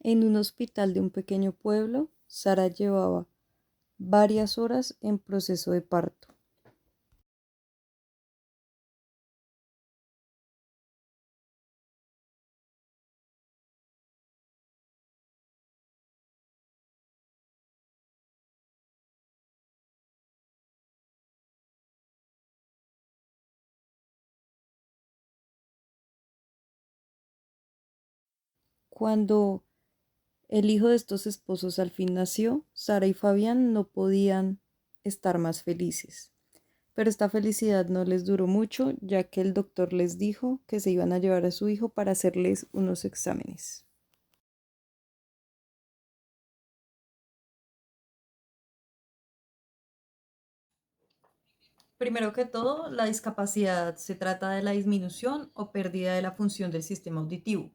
En un hospital de un pequeño pueblo, Sara llevaba varias horas en proceso de parto. Cuando el hijo de estos esposos al fin nació, Sara y Fabián no podían estar más felices. Pero esta felicidad no les duró mucho, ya que el doctor les dijo que se iban a llevar a su hijo para hacerles unos exámenes. Primero que todo, la discapacidad se trata de la disminución o pérdida de la función del sistema auditivo.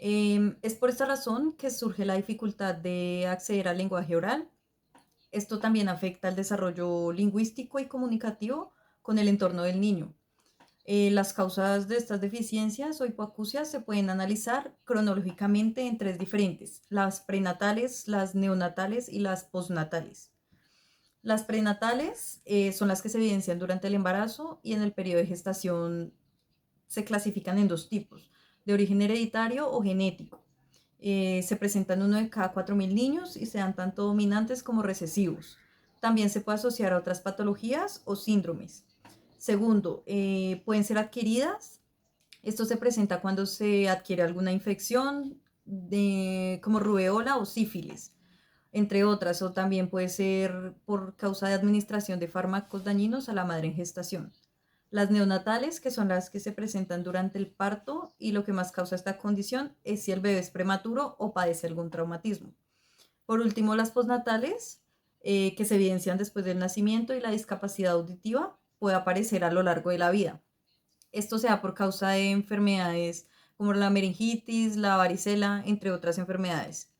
Es por esta razón que surge la dificultad de acceder al lenguaje oral. Esto también afecta el desarrollo lingüístico y comunicativo con el entorno del niño. Las causas de estas deficiencias o hipoacusias se pueden analizar cronológicamente en tres diferentes: las prenatales, las neonatales y las postnatales. Las prenatales son las que se evidencian durante el embarazo y en el periodo de gestación. Se clasifican en dos tipos: de origen hereditario o genético. Se presentan uno de cada 4.000 niños y se dan tanto dominantes como recesivos. También se puede asociar a otras patologías o síndromes. Segundo, pueden ser adquiridas. Esto se presenta cuando se adquiere alguna infección como rubeola o sífilis, entre otras, o también puede ser por causa de administración de fármacos dañinos a la madre en gestación. Las neonatales, que son las que se presentan durante el parto, y lo que más causa esta condición es si el bebé es prematuro o padece algún traumatismo. Por último, las postnatales, que se evidencian después del nacimiento, y la discapacidad auditiva puede aparecer a lo largo de la vida. Esto se da por causa de enfermedades como la meningitis, la varicela, entre otras enfermedades.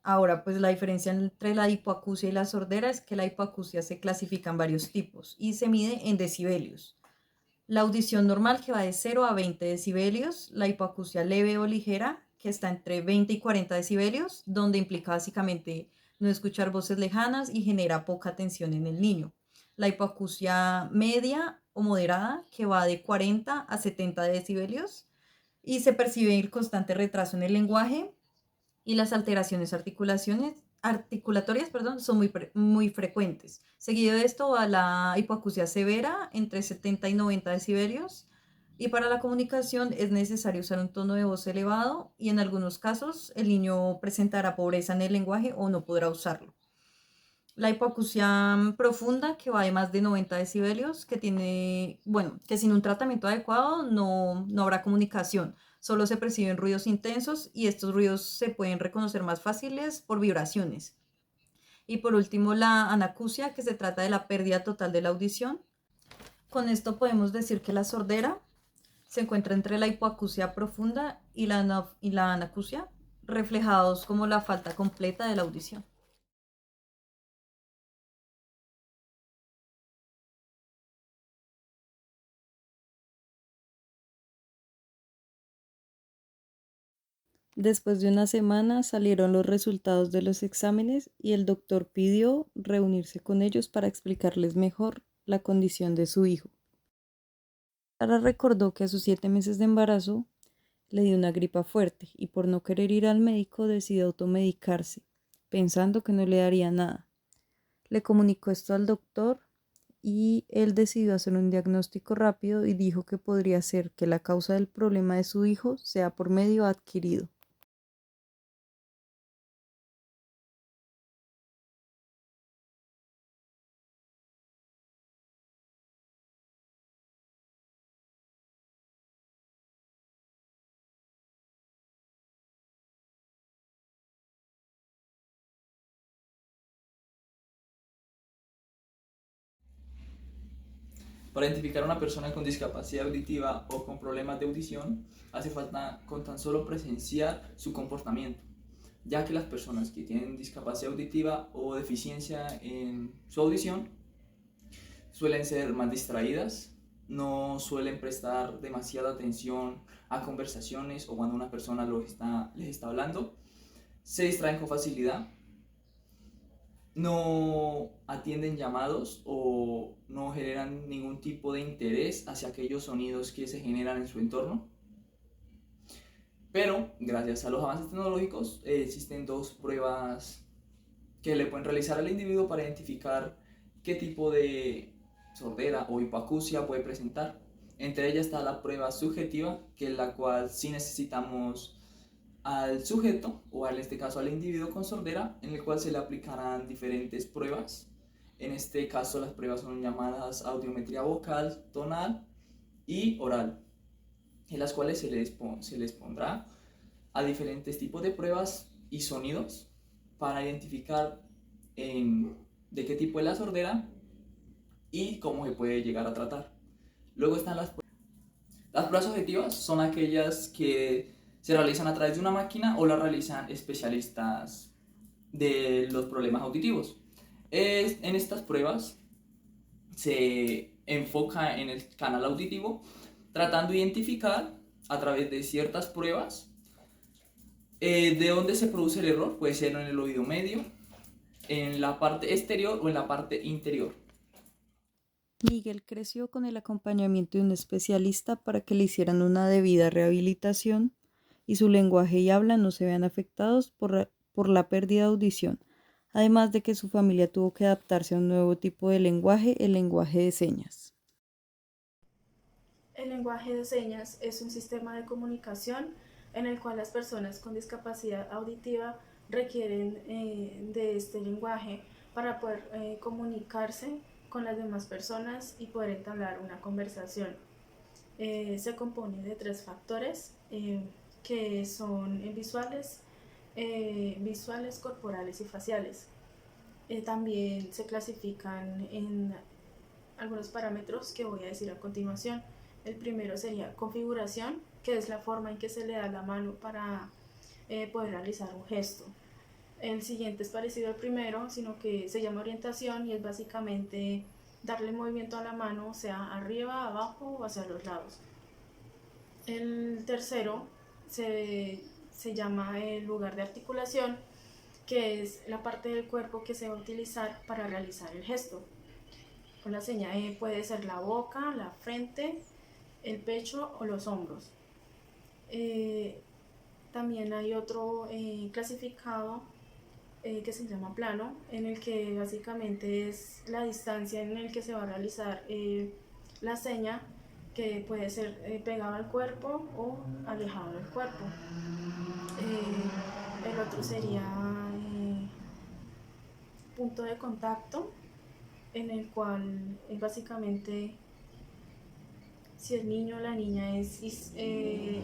Ahora, pues la diferencia entre la hipoacusia y la sordera es que la hipoacusia se clasifica en varios tipos y se mide en decibelios. La audición normal, que va de 0 a 20 decibelios; la hipoacusia leve o ligera, que está entre 20 y 40 decibelios, donde implica básicamente no escuchar voces lejanas y genera poca atención en el niño; la hipoacusia media o moderada, que va de 40 a 70 decibelios y se percibe el constante retraso en el lenguaje; y las alteraciones articulatorias, son muy frecuentes. Seguido de esto va la hipoacusia severa, entre 70 y 90 decibelios. Y para la comunicación es necesario usar un tono de voz elevado y en algunos casos el niño presentará pobreza en el lenguaje o no podrá usarlo. La hipoacusia profunda, que va de más de 90 decibelios, que sin un tratamiento adecuado no habrá comunicación. Solo se perciben ruidos intensos y estos ruidos se pueden reconocer más fáciles por vibraciones. Y por último, la anacusia, que se trata de la pérdida total de la audición. Con esto podemos decir que la sordera se encuentra entre la hipoacusia profunda y la anacusia, reflejados como la falta completa de la audición. Después de una semana salieron los resultados de los exámenes y el doctor pidió reunirse con ellos para explicarles mejor la condición de su hijo. Sara recordó que a sus 7 meses de embarazo le dio una gripa fuerte y por no querer ir al médico decidió automedicarse, pensando que no le daría nada. Le comunicó esto al doctor y él decidió hacer un diagnóstico rápido y dijo que podría ser que la causa del problema de su hijo sea por medio adquirido. Para identificar a una persona con discapacidad auditiva o con problemas de audición, hace falta con tan solo presenciar su comportamiento, ya que las personas que tienen discapacidad auditiva o deficiencia en su audición suelen ser más distraídas, no suelen prestar demasiada atención a conversaciones o cuando una persona les está hablando. se distraen con facilidad, no atienden llamados o no generan ningún tipo de interés hacia aquellos sonidos que se generan en su entorno. Pero gracias a los avances tecnológicos existen dos pruebas que le pueden realizar al individuo para identificar qué tipo de sordera o hipoacusia puede presentar. Entre ellas está la prueba subjetiva, que es la cual sí necesitamos al sujeto, o en este caso al individuo con sordera, en el cual se le aplicarán diferentes pruebas. En este caso las pruebas son llamadas audiometría vocal, tonal y oral, en las cuales se les pondrá a diferentes tipos de pruebas y sonidos para identificar de qué tipo es la sordera y cómo se puede llegar a tratar. Luego están las pruebas objetivas, son aquellas que se realizan a través de una máquina o las realizan especialistas de los problemas auditivos. En estas pruebas se enfoca en el canal auditivo, tratando de identificar a través de ciertas pruebas de dónde se produce el error. Puede ser en el oído medio, en la parte exterior o en la parte interior. Miguel creció con el acompañamiento de un especialista para que le hicieran una debida rehabilitación y su lenguaje y habla no se vean afectados por la pérdida de audición, además de que su familia tuvo que adaptarse a un nuevo tipo de lenguaje, el lenguaje de señas. El lenguaje de señas es un sistema de comunicación en el cual las personas con discapacidad auditiva requieren de este lenguaje para poder comunicarse con las demás personas y poder entablar una conversación. Se compone de 3 factores que son visuales, corporales y faciales. También se clasifican en algunos parámetros que voy a decir a continuación. El primero sería configuración, que es la forma en que se le da la mano para poder realizar un gesto. El siguiente es parecido al primero, sino que se llama orientación y es básicamente darle movimiento a la mano, sea arriba, abajo o hacia los lados. El tercero se llama el lugar de articulación, que es la parte del cuerpo que se va a utilizar para realizar el gesto. Con la seña puede ser la boca, la frente, el pecho o los hombros. También hay otro clasificado que se llama plano, en el que básicamente es la distancia en el que se va a realizar la seña, que puede ser pegado al cuerpo o alejado del cuerpo. El otro sería punto de contacto, en el cual básicamente si el niño o la niña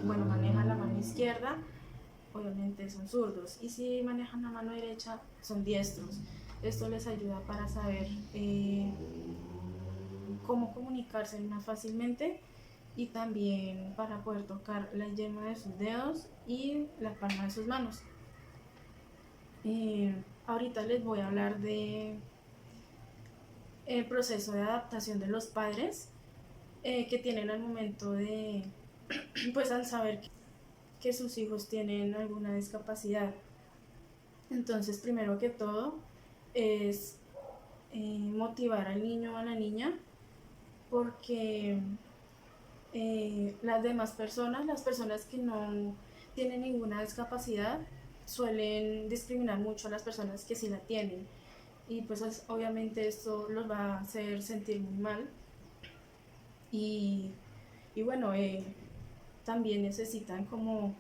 maneja la mano izquierda, obviamente son zurdos, y si manejan la mano derecha son diestros. Esto les ayuda para saber cómo comunicarse más fácilmente y también para poder tocar la yema de sus dedos y la palma de sus manos. Ahorita les voy a hablar de el proceso de adaptación de los padres que tienen al momento de, pues al saber que sus hijos tienen alguna discapacidad. Entonces, primero que todo, es motivar al niño o a la niña, porque las demás personas, las personas que no tienen ninguna discapacidad, suelen discriminar mucho a las personas que sí la tienen. Y pues obviamente esto los va a hacer sentir muy mal. Y bueno, también necesitan como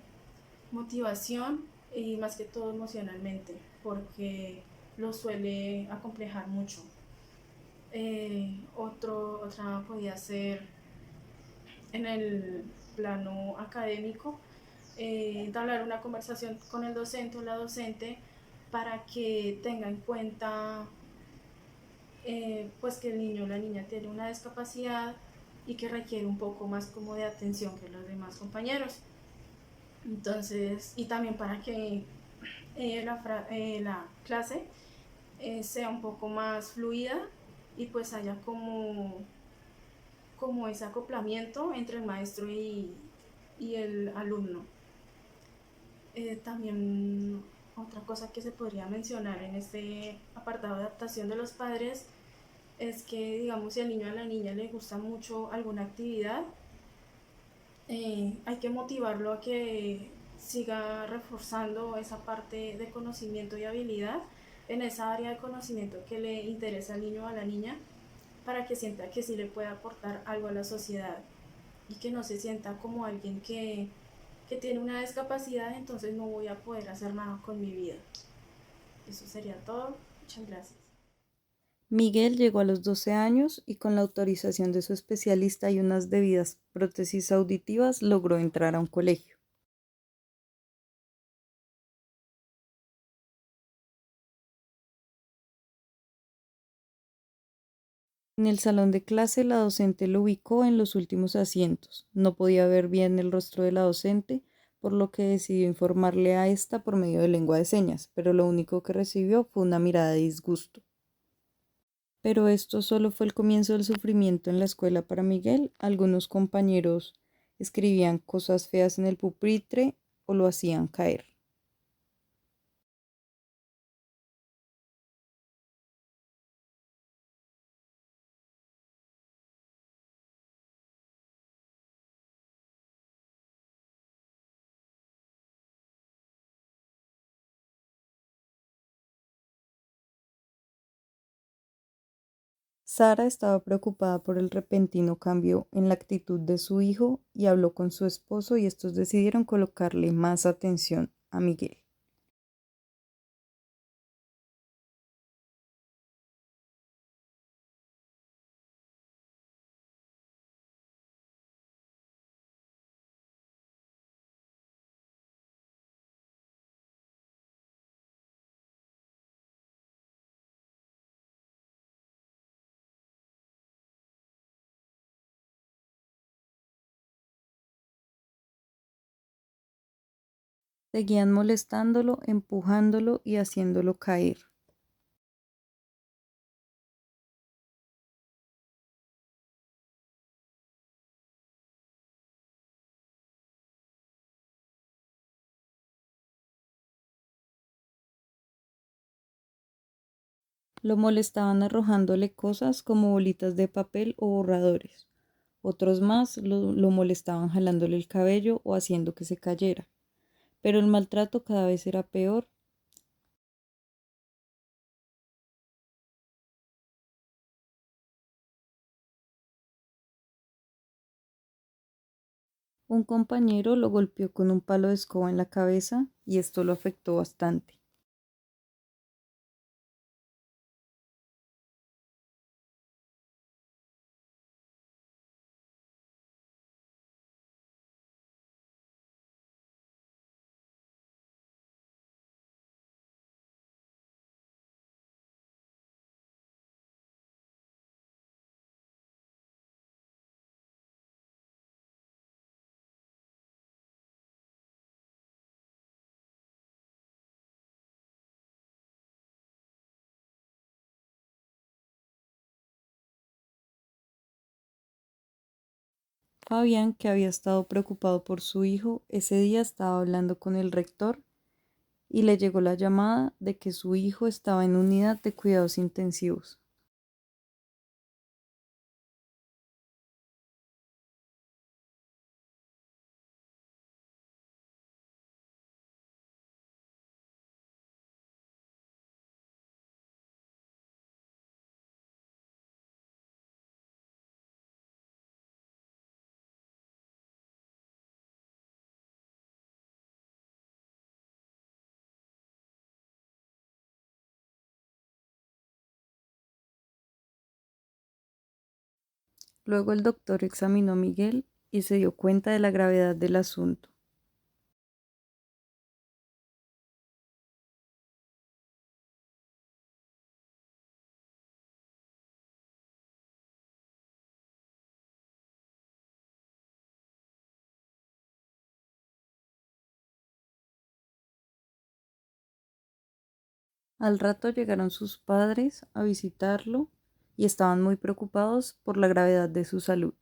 motivación y más que todo emocionalmente, porque los suele acomplejar mucho. Otra podría ser en el plano académico, entablar una conversación con el docente o la docente para que tenga en cuenta pues que el niño o la niña tiene una discapacidad y que requiere un poco más como de atención que los demás compañeros. Entonces, y también para que la clase sea un poco más fluida y pues haya como ese acoplamiento entre el maestro y el alumno. También Otra cosa que se podría mencionar en este apartado de adaptación de los padres es que, digamos, si al niño o a la niña le gusta mucho alguna actividad, hay que motivarlo a que siga reforzando esa parte de conocimiento y habilidad en esa área de conocimiento que le interesa al niño o a la niña, para que sienta que sí le puede aportar algo a la sociedad y que no se sienta como alguien que tiene una discapacidad, entonces no voy a poder hacer nada con mi vida. Eso sería todo. Muchas gracias. Miguel llegó a los 12 años y con la autorización de su especialista y unas debidas prótesis auditivas logró entrar a un colegio. En el salón de clase, la docente lo ubicó en los últimos asientos. No podía ver bien el rostro de la docente, por lo que decidió informarle a esta por medio de lengua de señas, pero lo único que recibió fue una mirada de disgusto. Pero esto solo fue el comienzo del sufrimiento en la escuela para Miguel. Algunos compañeros escribían cosas feas en el pupitre o lo hacían caer. Sara estaba preocupada por el repentino cambio en la actitud de su hijo y habló con su esposo y estos decidieron colocarle más atención a Miguel. Seguían molestándolo, empujándolo y haciéndolo caer. Lo molestaban arrojándole cosas como bolitas de papel o borradores. Otros más lo molestaban jalándole el cabello o haciendo que se cayera. Pero el maltrato cada vez era peor. Un compañero lo golpeó con un palo de escoba en la cabeza y esto lo afectó bastante. Fabián, que había estado preocupado por su hijo, ese día estaba hablando con el rector y le llegó la llamada de que su hijo estaba en unidad de cuidados intensivos. Luego el doctor examinó a Miguel y se dio cuenta de la gravedad del asunto. Al rato llegaron sus padres a visitarlo y estaban muy preocupados por la gravedad de su salud.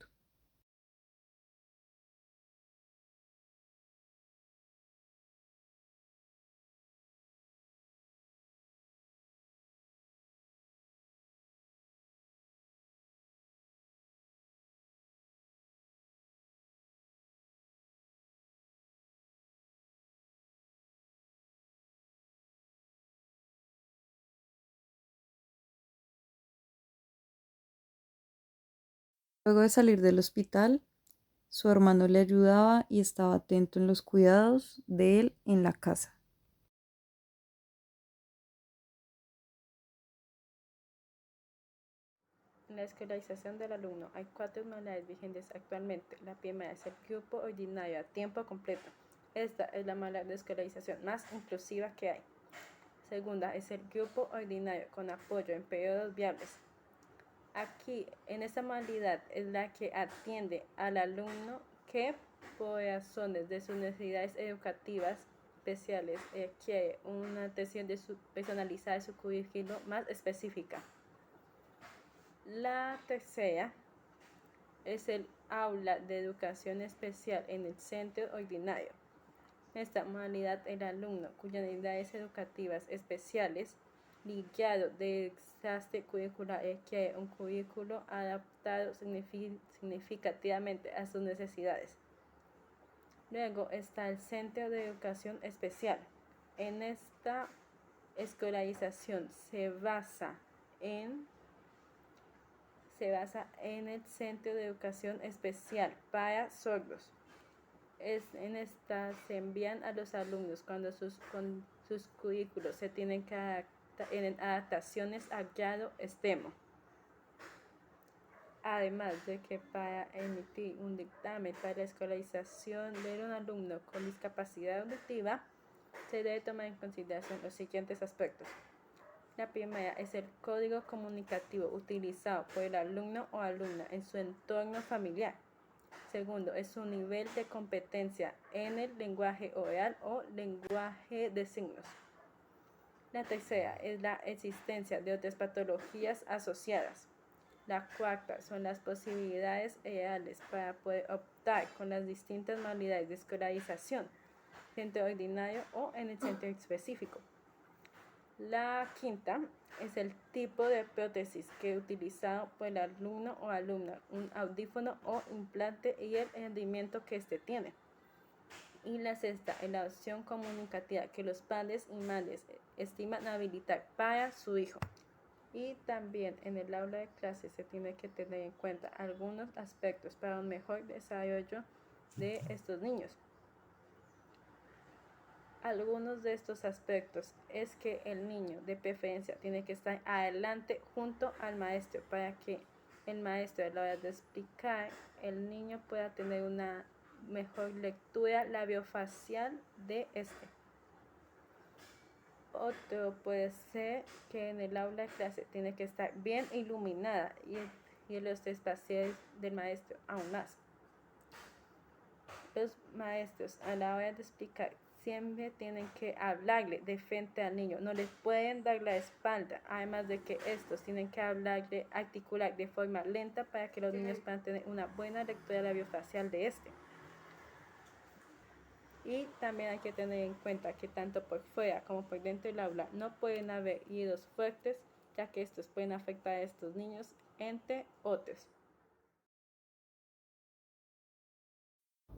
Luego de salir del hospital, su hermano le ayudaba y estaba atento en los cuidados de él en la casa. En la escolarización del alumno hay 4 modalidades vigentes actualmente. La primera es el grupo ordinario a tiempo completo. Esta es la modalidad de escolarización más inclusiva que hay. Segunda es el grupo ordinario con apoyo en periodos viables. Aquí, en esta modalidad, es la que atiende al alumno que, por razones de sus necesidades educativas especiales, requiere una atención personalizada de su currículo más específica. La tercera es el aula de educación especial en el centro ordinario. En esta modalidad, el alumno cuyas necesidades educativas especiales ligado de desastre curricular requiere un currículo adaptado significativamente a sus necesidades. Luego está el centro de educación especial. En esta escolarización se basa en el Centro de Educación Especial para Sordos. En esta se envían a los alumnos cuando sus currículos se tienen que adaptar en adaptaciones a grado extremo. Además de que para emitir un dictamen para la escolarización de un alumno con discapacidad auditiva, se debe tomar en consideración los siguientes aspectos. La primera es el código comunicativo utilizado por el alumno o alumna en su entorno familiar. Segundo, es su nivel de competencia en el lenguaje oral o lenguaje de signos. La tercera es la existencia de otras patologías asociadas. La cuarta son las posibilidades reales para poder optar con las distintas modalidades de escolarización, centro ordinario o en el centro específico. La quinta es el tipo de prótesis que es utilizado por el alumno o alumna, un audífono o implante y el rendimiento que éste tiene. Y la sexta es la opción comunicativa que los padres y madres estiman habilitar para su hijo. Y también en el aula de clase se tiene que tener en cuenta algunos aspectos para un mejor desarrollo de estos niños. Algunos de estos aspectos es que el niño de preferencia tiene que estar adelante junto al maestro para que el maestro a la hora de explicar el niño pueda tener una mejor lectura labiofacial de este. Otro puede ser que en el aula de clase tiene que estar bien iluminada y los espacios del maestro aún más. Los maestros a la hora de explicar siempre tienen que hablarle de frente al niño, no les pueden dar la espalda, además de que estos tienen que hablarle, articular de forma lenta para que los niños puedan tener una buena lectura labiofacial de este. Y también hay que tener en cuenta que tanto por fuera como por dentro del aula no pueden haber ruidos fuertes, ya que estos pueden afectar a estos niños, entre otros.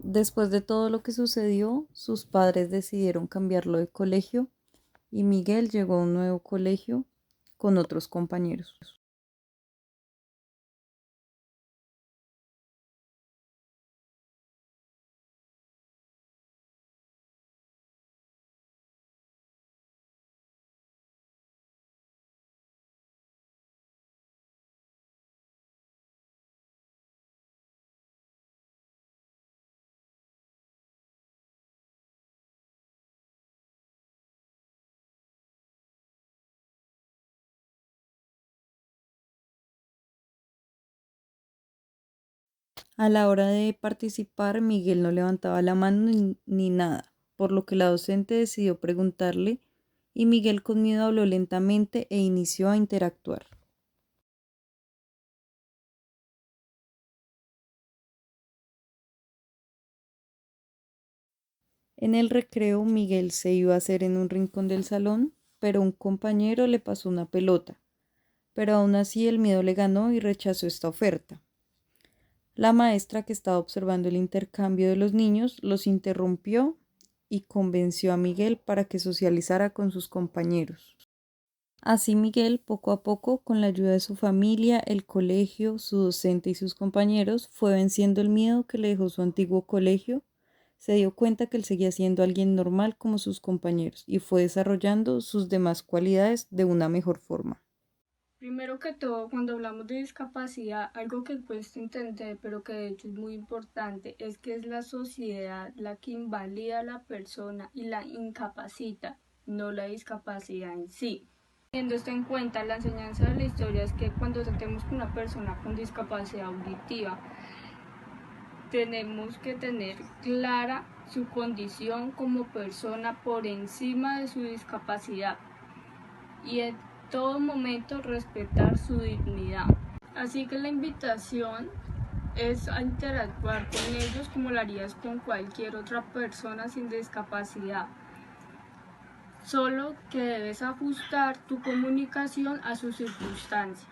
Después de todo lo que sucedió, sus padres decidieron cambiarlo de colegio y Miguel llegó a un nuevo colegio con otros compañeros. A la hora de participar, Miguel no levantaba la mano ni nada, por lo que la docente decidió preguntarle y Miguel con miedo habló lentamente e inició a interactuar. En el recreo, Miguel se iba a hacer en un rincón del salón, pero un compañero le pasó una pelota, pero aún así el miedo le ganó y rechazó esta oferta. La maestra que estaba observando el intercambio de los niños los interrumpió y convenció a Miguel para que socializara con sus compañeros. Así Miguel, poco a poco, con la ayuda de su familia, el colegio, su docente y sus compañeros, fue venciendo el miedo que le dejó su antiguo colegio. Se dio cuenta que él seguía siendo alguien normal como sus compañeros y fue desarrollando sus demás cualidades de una mejor forma. Primero que todo, cuando hablamos de discapacidad, algo que cuesta entender, pero que de hecho es muy importante, es que es la sociedad la que invalida a la persona y la incapacita, no la discapacidad en sí. Teniendo esto en cuenta, la enseñanza de la historia es que cuando tratemos con una persona con discapacidad auditiva, tenemos que tener clara su condición como persona por encima de su discapacidad y en todo momento respetar su dignidad. Así que la invitación es a interactuar con ellos como lo harías con cualquier otra persona sin discapacidad. Solo que debes ajustar tu comunicación a su circunstancia.